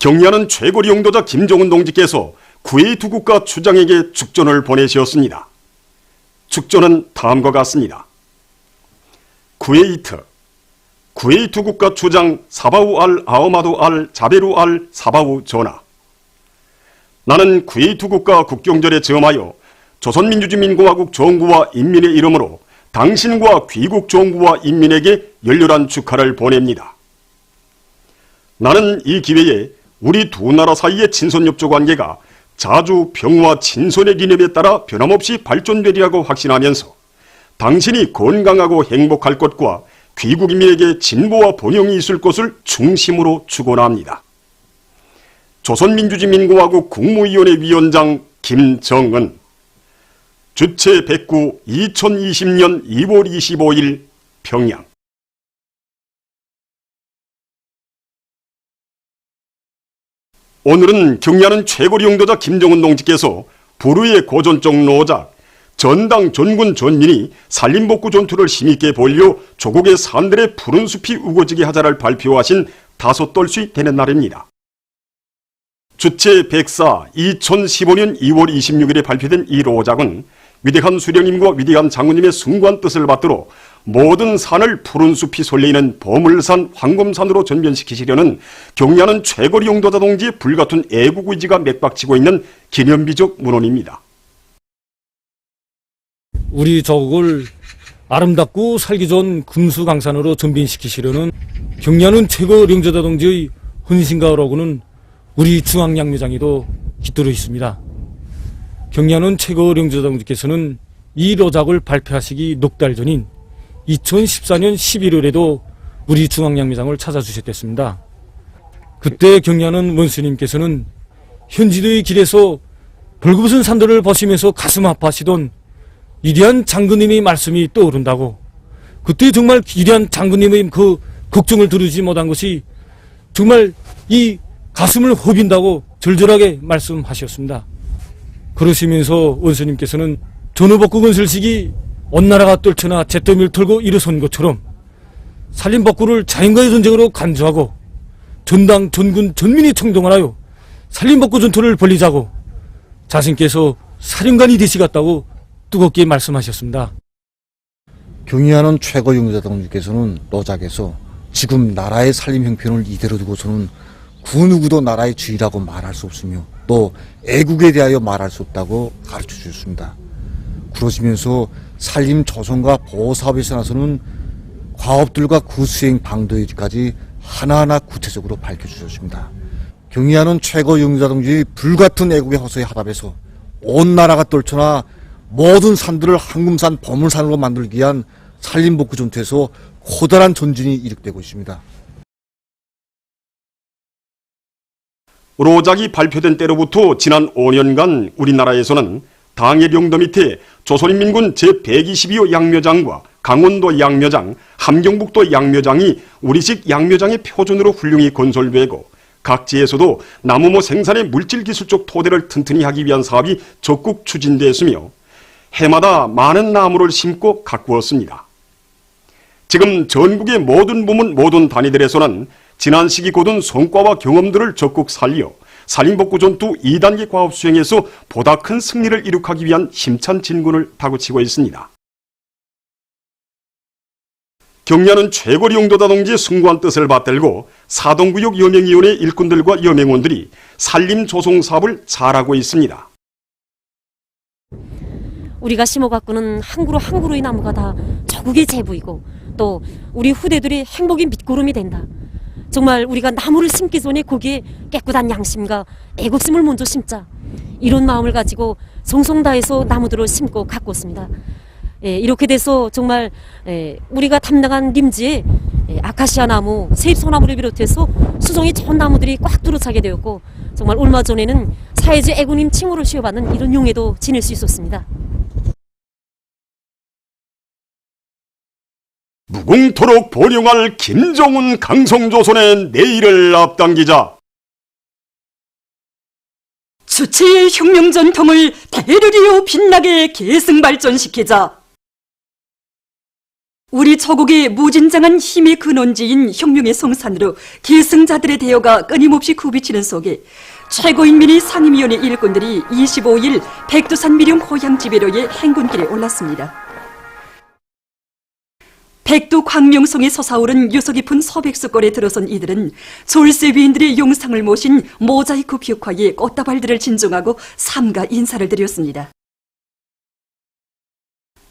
경야는 최고리 용도자 김정은 동지께서 구웨이 두 국가 추장에게 축전을 보내시었습니다. 축전은 다음과 같습니다. 쿠웨이트, 구웨이 두 국가 추장 사바우 알 아흐마드 알 자베루 알 사바우 전하. 나는 구웨이 두 국가 국경절에 점하여 조선민주주의민공화국 정부와 인민의 이름으로 당신과 귀국 정부와 인민에게 열렬한 축하를 보냅니다. 나는 이 기회에 우리 두 나라 사이의 친선협조 관계가 자주 평화 친선의 기념에 따라 변함없이 발전되리라고 확신하면서 당신이 건강하고 행복할 것과 귀국 인민에게 진보와 번영이 있을 것을 중심으로 축원합니다. 조선민주주의민공화국 국무위원회 위원장 김정은. 주체 109 2020년 2월 25일 평양. 오늘은 경야는 최고리 용도자 김정은 동지께서 불후의 고전적 노작 전당 전군 전민이 산림복구 전투를 힘있게 벌려 조국의 산들의 푸른 숲이 우거지게 하자를 발표하신 다섯돌시 되는 날입니다. 주체 104 2015년 2월 26일에 발표된 이 노작은 위대한 수령님과 위대한 장군님의 숭고한 뜻을 받들어 모든 산을 푸른 숲이 설레이는 보물산 황금산으로 전변시키시려는 경야는 최고리 용도자 동지의 불같은 애국 의지가 맥박치고 있는 기념비적 문헌입니다. 우리 조국을 아름답고 살기 좋은 금수강산으로 전변시키시려는 경야는 최고 용도자 동지의 헌신과 어록은 우리 중앙양묘장에도 깃들어 있습니다. 경야는 최고 용도자 동지께서는 이 노작을 발표하시기 넉 달 전인 2014년 11월에도 우리 중앙양묘장을 찾아주셨댔습니다. 그때 경야는 원수님께서는 현지도의 길에서 벌거벗은 산들을 보시면서 가슴 아파하시던 위대한 장군님의 말씀이 떠오른다고, 그때 정말 위대한 장군님의 그 걱정을 들으지 못한 것이 정말 이 가슴을 허빈다고 절절하게 말씀하셨습니다. 그러시면서 원수님께서는 전후복구 건설식이 온 나라가 떨쳐나 잿더미를 털고 일어선 것처럼 산림복구를 자연과의 전쟁으로 간주하고 전당 전군 전민이 총동원하여 산림복구 전투를 벌리자고 자신께서 사령관이 되시겠다고 뜨겁게 말씀하셨습니다. 경의하는 최고 용도자 동지께서는 노작에서 지금 나라의 산림 형편을 이대로 두고서는 그 누구도 나라의 주의라고 말할 수 없으며 또 애국에 대하여 말할 수 없다고 가르쳐 주셨습니다. 그러시면서 산림 조성과 보호 사업에서 나서는 과업들과 그 수행 방도까지 하나하나 구체적으로 밝혀주셨습니다. 경의하는 최고 용도자 동지의 불같은 애국의 허소에 하답해서 온 나라가 떨쳐나 모든 산들을 황금산 보물산으로 만들기 위한 산림복구 전투에서 커다란 전진이 이룩되고 있습니다. 노작이 발표된 때로부터 지난 5년간 우리나라에서는 당해 병도 밑에 조선인민군 제122호 양묘장과 강원도 양묘장, 함경북도 양묘장이 우리식 양묘장의 표준으로 훌륭히 건설되고 각지에서도 나무모 생산의 물질기술적 토대를 튼튼히 하기 위한 사업이 적극 추진되었으며 해마다 많은 나무를 심고 가꾸었습니다. 지금 전국의 모든 부문 모든 단위들에서는 지난 시기 거둔 성과와 경험들을 적극 살려 산림복구 전투 2단계 과업 수행에서 보다 큰 승리를 이룩하기 위한 힘찬 진군을 다구치고 있습니다. 경야는 최고리 용도자 동지의 숭고한 뜻을 받들고 사동구역 여명위원회 일꾼들과 여명원들이 산림 조성 사업을 잘하고 있습니다. 우리가 심어갖고는 한 그루의 나무가 다 조국의 재부이고 또 우리 후대들의 행복의 밑구름이 된다. 정말 우리가 나무를 심기 전에 거기에 깨끗한 양심과 애국심을 먼저 심자, 이런 마음을 가지고 정성 다해서 나무들을 심고 가꿨습니다. 이렇게 돼서 정말 우리가 담당한 림지에 아카시아 나무, 세입소나무를 비롯해서 수종이 좋은 나무들이 꽉 들어차게 되었고 정말 얼마 전에는 사회주 애군님 칭호를 씌워받는 이런 용예도 지낼 수 있었습니다. 무궁토록 번영할 김정은 강성조선의 내일을 앞당기자. 주체의 혁명 전통을 대를 이어 빛나게 계승 발전시키자. 우리 조국의 무진장한 힘의 근원지인 혁명의 성산으로 계승자들의 대여가 끊임없이 굽이치는 속에 최고인민의 상임위원회 일꾼들이 25일 백두산 미령 고향 지배로의 행군길에 올랐습니다. 백두 광명성에 솟아오른 유서 깊은 서백수골에 들어선 이들은 졸세 위인들의 용상을 모신 모자이크 벽화에 꽃다발들을 진정하고 삼가 인사를 드렸습니다.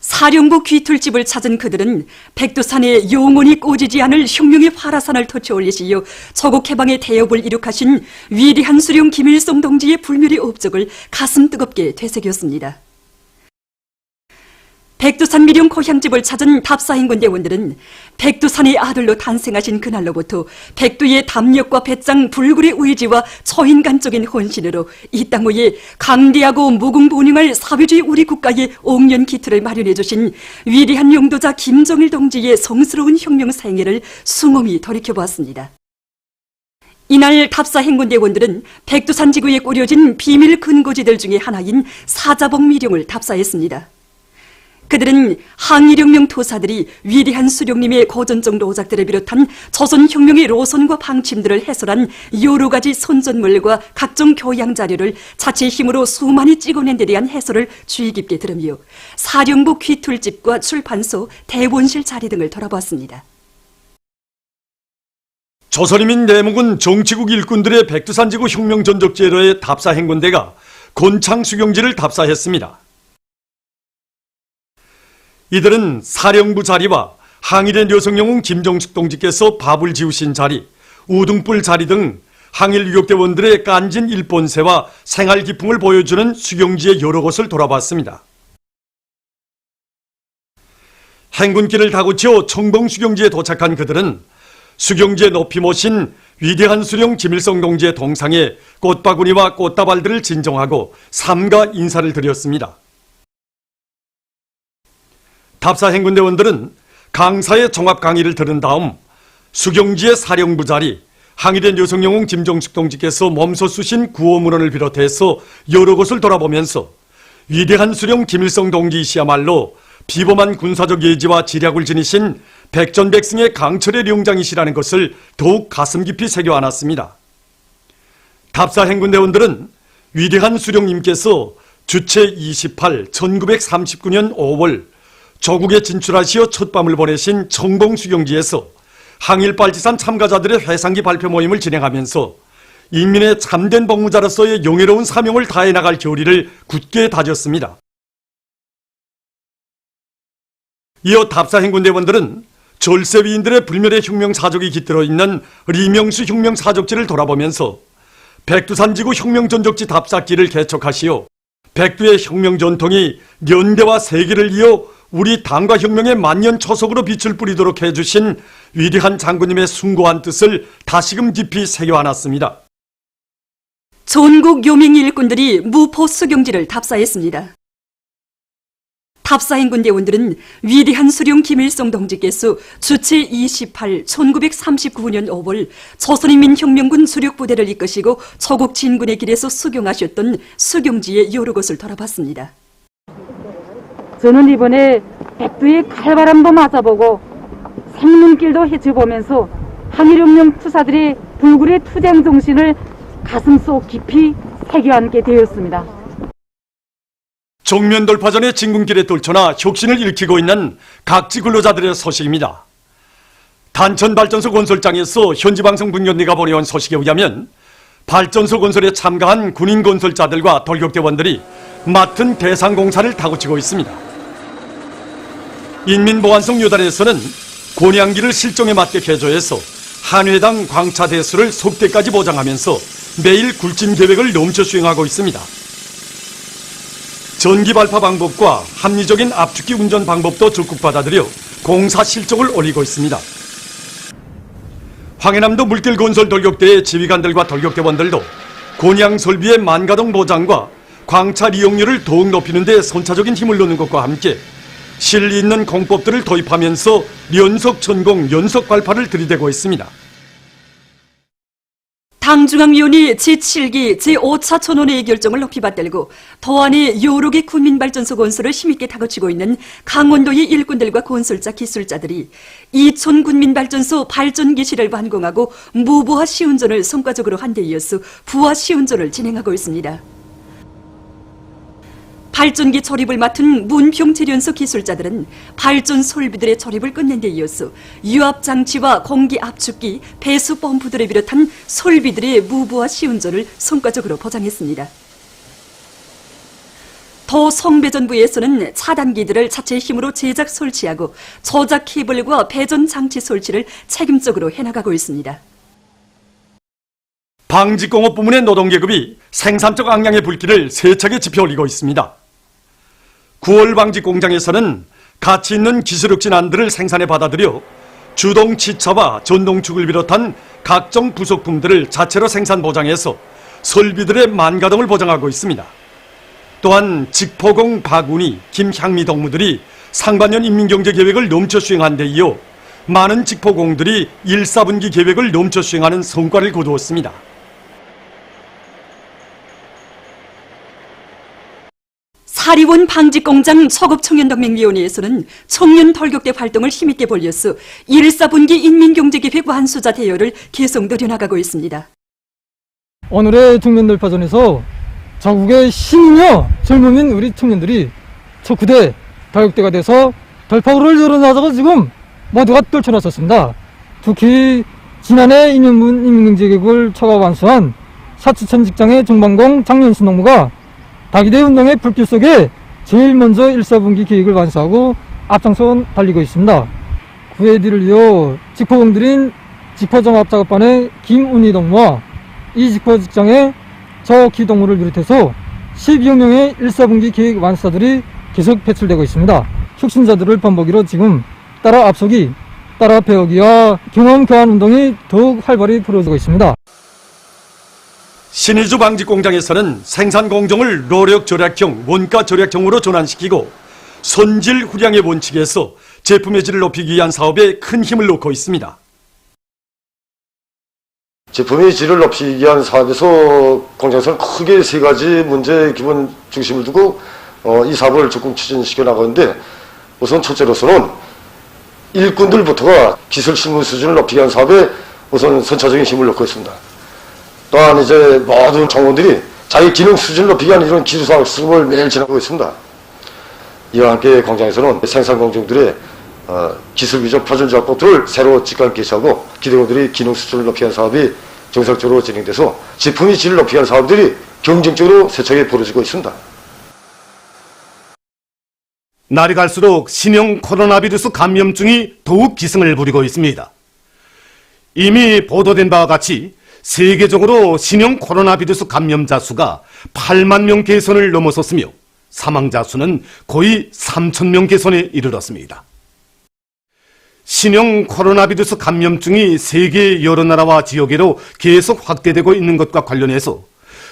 사령부 귀틀집을 찾은 그들은 백두산에 영원히 꺼지지 않을 혁명의 화라산을 터치올리시어 조국 해방의 대업을 이룩하신 위대한 수령 김일성 동지의 불멸의 업적을 가슴 뜨겁게 되새겼습니다. 백두산 미령 고향집을 찾은 답사행군 대원들은 백두산의 아들로 탄생하신 그날로부터 백두의 담력과 배짱 불굴의 의지와 초인간적인 헌신으로 이 땅 위에 강대하고 무궁무능할 사회주의 우리 국가의 옥년 기틀을 마련해 주신 위대한 영도자 김정일 동지의 성스러운 혁명 생애를 숭엄히 돌이켜보았습니다. 이날 답사행군 대원들은 백두산 지구에 꾸려진 비밀 근거지들 중에 하나인 사자봉 미령을 답사했습니다. 그들은 항일혁명 토사들이 위대한 수령님의 고전적 로작들을 비롯한 조선혁명의 로선과 방침들을 해설한 여러 가지 선전물과 각종 교양 자료를 자체 힘으로 수많이 찍어낸 데 대한 해설을 주의 깊게 들으며 사령부 귀툴집과 출판소, 대본실 자리 등을 돌아보았습니다. 조선인민 내무군 정치국 일꾼들의 백두산지구 혁명전적제로의 답사행군대가 곤창 수경지를 답사했습니다. 이들은 사령부 자리와 항일의 여성영웅 김정숙 동지께서 밥을 지우신 자리, 우등불 자리 등 항일 유격대원들의 깐진 일본세와 생활 기풍을 보여주는 수경지의 여러 곳을 돌아봤습니다. 행군길을 다구치어 청봉 수경지에 도착한 그들은 수경지에 높이 모신 위대한 수령 김일성 동지의 동상에 꽃바구니와 꽃다발들을 진정하고 삼가 인사를 드렸습니다. 답사행군대원들은 강사의 종합 강의를 들은 다음 수경지의 사령부 자리, 항일의 여성영웅 김정숙 동지께서 몸소 쓰신 구호문헌을 비롯해서 여러 곳을 돌아보면서 위대한 수령 김일성 동지이시야말로 비범한 군사적 예지와 지략을 지니신 백전백승의 강철의 령장이시라는 것을 더욱 가슴 깊이 새겨 안았습니다. 답사행군대원들은 위대한 수령님께서 주체 28, 1939년 5월 조국에 진출하시어 첫밤을 보내신 청봉수경지에서 항일빨치산 참가자들의 회상기 발표 모임을 진행하면서 인민의 참된 복무자로서의 영예로운 사명을 다해 나갈 결의를 굳게 다졌습니다. 이어 답사행군대원들은 졸세위인들의 불멸의 혁명사적이 깃들어 있는 리명수 혁명사적지를 돌아보면서 백두산지구 혁명전적지 답사길을 개척하시어 백두의 혁명전통이 연대와 세계를 이어 우리 당과 혁명의 만년 초석으로 빛을 뿌리도록 해주신 위대한 장군님의 숭고한 뜻을 다시금 깊이 새겨안았습니다. 전국 요맹 일꾼들이 무포 수경지를 답사했습니다. 답사행군 대원들은 위대한 수령 김일성 동지께서 주체 28, 1939년 5월 조선인민혁명군 주력부대를 이끄시고 조국 진군의 길에서 수경하셨던 수경지의 여러 곳을 돌아봤습니다. 저는 이번에 백두의 칼바람도 맞아보고 생눈길도 헤쳐보면서 항일혁명 투사들의 불굴의 투쟁 정신을 가슴속 깊이 새겨안게 되었습니다. 정면 돌파전의 진군길에 떨쳐나 혁신을 일으키고 있는 각지 근로자들의 소식입니다. 단천발전소 건설장에서 현지방송 분견리가 보내온 소식에 의하면 발전소 건설에 참가한 군인 건설자들과 돌격대원들이 맡은 대상공사를 다구치고 있습니다. 인민보안성 요단에서는 곤양기를 실종에 맞게 개조해서 한회당 광차 대수를 속대까지 보장하면서 매일 굴진 계획을 넘쳐 수행하고 있습니다. 전기 발파 방법과 합리적인 압축기 운전 방법도 적극 받아들여 공사 실적을 올리고 있습니다. 황해남도 물길 건설 돌격대의 지휘관들과 돌격대원들도 곤양 설비의 만가동 보장과 광차 이용률을 더욱 높이는 데 선차적인 힘을 넣는 것과 함께 실리 있는 공법들을 도입하면서 연속 전공, 연속 발파를 들이대고 있습니다. 당중앙위원회 제7기 제5차 전원회의 결정을 높이 받들고 더안에 여러 개 군민발전소 건설을 힘있게 다그치고 있는 강원도의 일꾼들과 건설자 기술자들이 이촌 군민발전소 발전 기실을 완공하고 무부하 시운전을 성과적으로 한 데 이어서 부하 시운전을 진행하고 있습니다. 발전기 조립을 맡은 문평재련소 기술자들은 발전 설비들의 조립을 끝낸 데 이어서 유압장치와 공기압축기, 배수 펌프들을 비롯한 설비들의 무부하 시운전을 성과적으로 보장했습니다. 더 성배전부에서는 차단기들을 자체 힘으로 제작 설치하고 저작 케이블과 배전 장치 설치를 책임적으로 해나가고 있습니다. 방직공업 부문의 노동계급이 생산적 악량의 불길을 세차게 지펴 올리고 있습니다. 9월 방직 공장에서는 가치 있는 기술혁신안들을 생산해 받아들여 주동 치차와 전동축을 비롯한 각종 부속품들을 자체로 생산 보장해서 설비들의 만가동을 보장하고 있습니다. 또한 직포공 박운희, 김향미 동무들이 상반년 인민경제계획을 넘쳐 수행한 데 이어 많은 직포공들이 1, 4분기 계획을 넘쳐 수행하는 성과를 거두었습니다. 사리원 방직공장 소급청년동맹위원회에서는 청년 돌격대 활동을 힘있게 벌여서 1, 4분기 인민경제계획 완수자 대여를 계속 늘려나가고 있습니다. 오늘의 청년돌파전에서 전국의 신이며 젊은 우리 청년들이 첫9대 돌격대가 돼서 돌파구를 열어놔서 지금 모두가 떨쳐놨었습니다. 특히 지난해 2년분 인민경제계획을 초과 완수한 사치천 직장의 정방공 장년신 농무가 다기대 운동의 불길 속에 제일 먼저 1, 4분기 계획을 완수하고 앞장서 달리고 있습니다. 그에 뒤를 이어 직포공들인 직포종합작업반의 김운희 동무와 이 직포 직장의 저기 동무를 비롯해서 12여 명의 1, 4분기 계획 완수자들이 계속 배출되고 있습니다. 혁신자들을 번복이로 지금 따라 앞서기, 따라 배우기와 경험 교환 운동이 더욱 활발히 벌어지고 있습니다. 신의주 방직공장에서는 생산 공정을 노력 절약형, 원가 절약형으로 전환시키고 선질 후량의 원칙에서 제품의 질을 높이기 위한 사업에 큰 힘을 놓고 있습니다. 제품의 질을 높이기 위한 사업에서 공장에서는 크게 세 가지 문제에 기본 중심을 두고 이 사업을 적극 추진시켜 나가는데, 우선 첫째로서는 일꾼들부터가 기술 실무 수준을 높이기 위한 사업에 우선 선차적인 힘을 놓고 있습니다. 또한 이제 모든 정원들이 자기 기능 수준을 높이기 위한 이런 기술사업 수업을 매일 진행하고 있습니다. 이와 함께 공장에서는 생산 공정들의 기술 위적 표준 작법들을 새로 직관 개시하고 기대원들이 기능 수준을 높이기 위한 사업이 정상적으로 진행돼서 제품의 질을 높이기 위한 사업들이 경쟁적으로 세차게 벌어지고 있습니다. 날이 갈수록 신형 코로나 바이러스 감염증이 더욱 기승을 부리고 있습니다. 이미 보도된 바와 같이 세계적으로 신형 코로나 바이러스 감염자 수가 8만 명 개선을 넘어섰으며 사망자 수는 거의 3천 명 개선에 이르렀습니다. 신형 코로나 바이러스 감염증이 세계 여러 나라와 지역에로 계속 확대되고 있는 것과 관련해서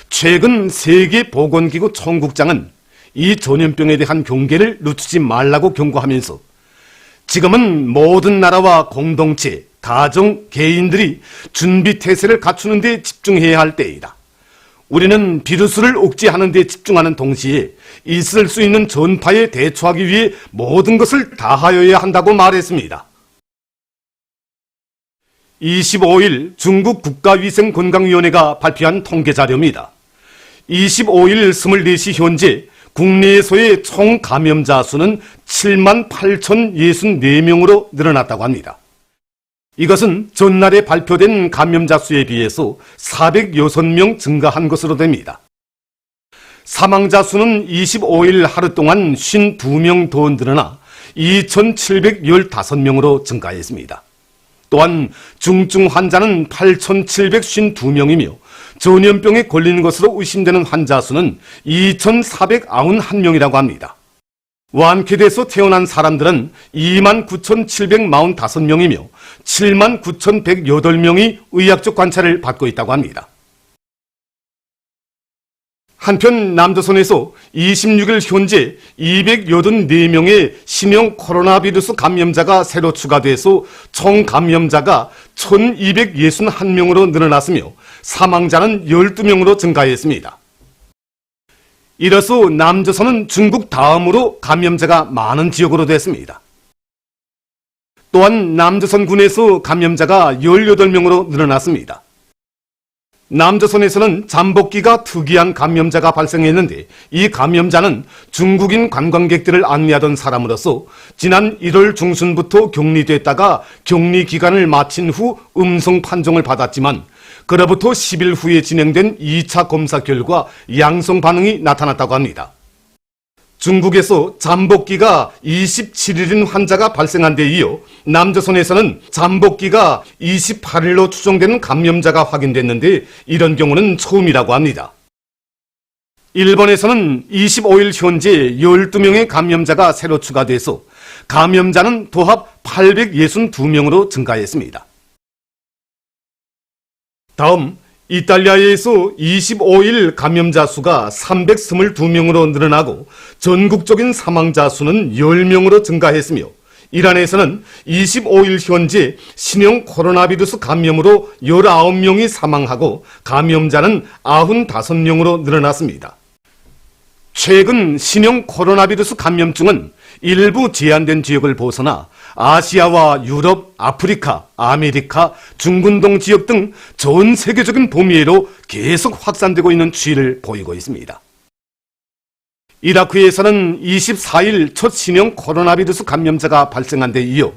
최근 세계보건기구 총국장은 이 전염병에 대한 경계를 늦추지 말라고 경고하면서 지금은 모든 나라와 공동체, 가정, 개인들이 준비태세를 갖추는 데 집중해야 할 때이다. 우리는 비루스를 억제하는 데 집중하는 동시에 있을 수 있는 전파에 대처하기 위해 모든 것을 다하여야 한다고 말했습니다. 25일 중국 국가위생건강위원회가 발표한 통계자료입니다. 25일 24시 현재 국내에서의 총 감염자 수는 7만 8,064명으로 늘어났다고 합니다. 이것은 전날에 발표된 감염자 수에 비해서 406명 증가한 것으로 됩니다. 사망자 수는 25일 하루 동안 52명 더 늘어나 2,715명으로 증가했습니다. 또한 중증 환자는 8,752명이며 전염병에 걸리는 것으로 의심되는 환자 수는 2,491명이라고 합니다. 완쾌돼서 태어난 사람들은 29,745명이며 79,108명이 의학적 관찰을 받고 있다고 합니다. 한편 남조선에서 26일 현재 284명의 신형 코로나 바이러스 감염자가 새로 추가돼서 총 감염자가 1,261명으로 늘어났으며 사망자는 12명으로 증가했습니다. 이로써 남조선은 중국 다음으로 감염자가 많은 지역으로 됐습니다. 또한 남조선군에서 감염자가 18명으로 늘어났습니다. 남조선에서는 잠복기가 특이한 감염자가 발생했는데 이 감염자는 중국인 관광객들을 안내하던 사람으로서 지난 1월 중순부터 격리됐다가 격리 기간을 마친 후 음성 판정을 받았지만 그로부터 10일 후에 진행된 2차 검사 결과 양성 반응이 나타났다고 합니다. 중국에서 잠복기가 27일인 환자가 발생한 데 이어 남조선에서는 잠복기가 28일로 추정되는 감염자가 확인됐는데 이런 경우는 처음이라고 합니다. 일본에서는 25일 현재 12명의 감염자가 새로 추가돼서 감염자는 도합 862명으로 증가했습니다. 다음 이탈리아에서 25일 감염자 수가 322명으로 늘어나고 전국적인 사망자 수는 10명으로 증가했으며 이란에서는 25일 현재 신형 코로나 바이러스 감염으로 19명이 사망하고 감염자는 95명으로 늘어났습니다. 최근 신형 코로나 바이러스 감염증은 일부 제한된 지역을 벗어나 아시아와 유럽, 아프리카, 아메리카, 중근동 지역 등 전 세계적인 범위로 계속 확산되고 있는 추이를 보이고 있습니다. 이라크에서는 24일 첫 신형 코로나 바이러스 감염자가 발생한 데 이어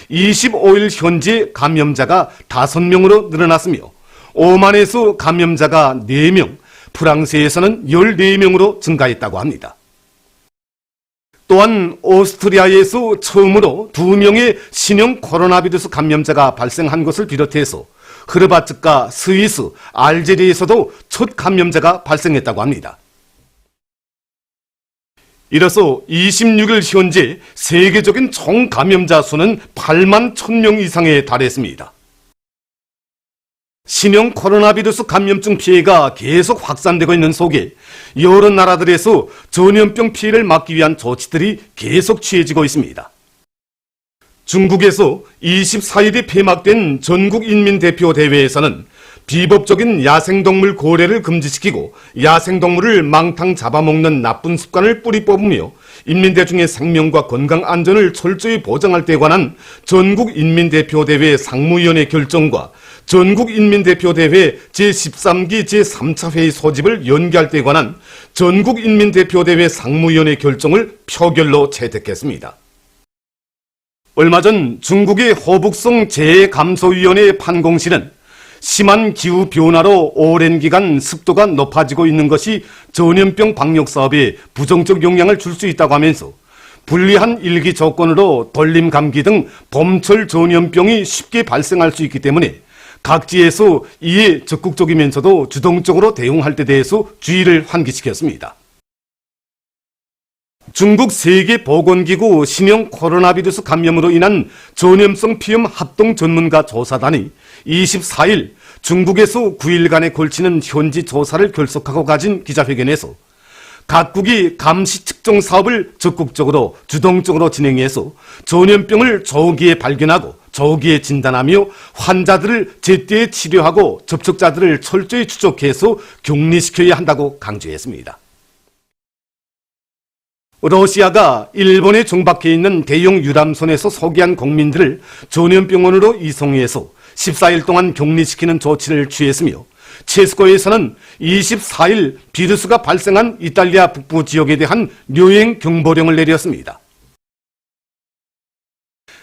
25일 현재 감염자가 5명으로 늘어났으며 오만에서 감염자가 4명, 프랑스에서는 14명으로 증가했다고 합니다. 또한 오스트리아에서 처음으로 2명의 신형 코로나 바이러스 감염자가 발생한 것을 비롯해서 흐르바츠과 스위스, 알제리에서도 첫 감염자가 발생했다고 합니다. 이로써 26일 현재 세계적인 총 감염자 수는 8만 1000명 이상에 달했습니다. 신형 코로나 바이러스 감염증 피해가 계속 확산되고 있는 속에 여러 나라들에서 전염병 피해를 막기 위한 조치들이 계속 취해지고 있습니다. 중국에서 24일에 폐막된 전국인민대표대회에서는 비법적인 야생동물 고래를 금지시키고 야생동물을 망탕 잡아먹는 나쁜 습관을 뿌리 뽑으며 인민대중의 생명과 건강 안전을 철저히 보장할 데 관한 전국인민대표대회 상무위원회 결정과 전국인민대표대회 제13기 제3차 회의 소집을 연기할 데 관한 전국인민대표대회 상무위원회 결정을 표결로 채택했습니다. 얼마 전 중국의 호북성 재해감소위원회 판공실은 심한 기후변화로 오랜 기간 습도가 높아지고 있는 것이 전염병 방역사업에 부정적 영향을 줄 수 있다고 하면서 불리한 일기 조건으로 돌림 감기 등 봄철 전염병이 쉽게 발생할 수 있기 때문에 각지에서 이에 적극적이면서도 주동적으로 대응할 데 대해서 주의를 환기시켰습니다. 중국 세계보건기구 신형 코로나 바이러스 감염으로 인한 전염성 피임 합동 전문가 조사단이 24일 중국에서 9일간에 걸치는 현지 조사를 결속하고 가진 기자회견에서 각국이 감시 측정 사업을 적극적으로 주동적으로 진행해서 전염병을 조기에 발견하고 조기에 진단하며 환자들을 제때 치료하고 접촉자들을 철저히 추적해서 격리시켜야 한다고 강조했습니다. 러시아가 일본에 정박해 있는 대형 유람선에서 소개한 국민들을 전염병원으로 이송해서 14일 동안 격리시키는 조치를 취했으며 체스코에서는 24일 비루스가 발생한 이탈리아 북부 지역에 대한 류행 경보령을 내렸습니다.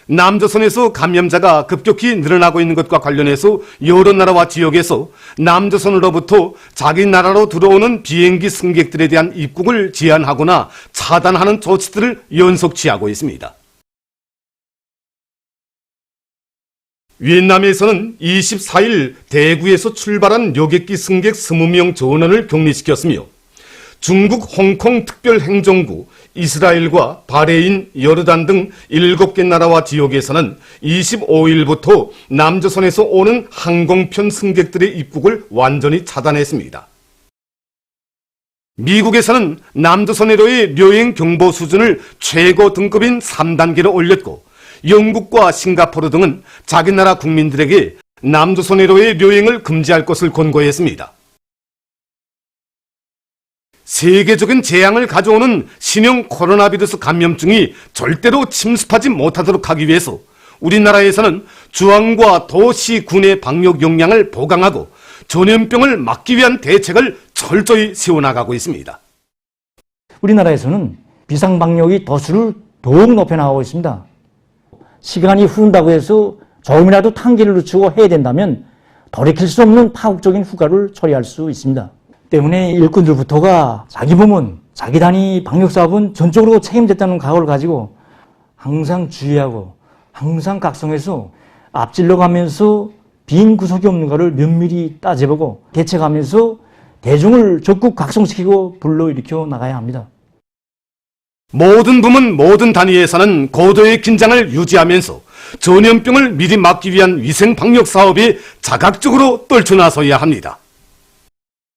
남조선에서 감염자가 급격히 늘어나고 있는 것과 관련해서 여러 나라와 지역에서 남조선으로부터 자기 나라로 들어오는 비행기 승객들에 대한 입국을 제한하거나 차단하는 조치들을 연속 취하고 있습니다. 위엔남에서는 24일 대구에서 출발한 여객기 승객 20명 전원을 격리시켰으며 중국 홍콩 특별행정구, 이스라엘과 바레인, 여르단 등 7개 나라와 지역에서는 25일부터 남조선에서 오는 항공편 승객들의 입국을 완전히 차단했습니다. 미국에서는 남조선해로의 류행 경보 수준을 최고 등급인 3단계로 올렸고 영국과 싱가포르 등은 자기 나라 국민들에게 남조선해로의 료행을 금지할 것을 권고했습니다. 세계적인 재앙을 가져오는 신형 코로나 바이러스 감염증이 절대로 침습하지 못하도록 하기 위해서 우리나라에서는 중앙과 도시, 군의 방역 역량을 보강하고 전염병을 막기 위한 대책을 철저히 세워나가고 있습니다. 우리나라에서는 비상방역의 도수를 더욱 높여나가고 있습니다. 시간이 흐른다고 해서 조금이라도 탄기를 늦추고 해야 된다면 돌이킬 수 없는 파국적인 후과를 초래할 수 있습니다. 때문에 일꾼들부터가 자기 부문, 자기 단위 방역사업은 전적으로 책임졌다는 각오를 가지고 항상 주의하고 항상 각성해서 앞질러 가면서 빈 구석이 없는가를 면밀히 따져보고 대책하면서 대중을 적극 각성시키고 불러일으켜 나가야 합니다. 모든 부문, 모든 단위에서는 고도의 긴장을 유지하면서 전염병을 미리 막기 위한 위생 방역 사업에 자각적으로 떨쳐나서야 합니다.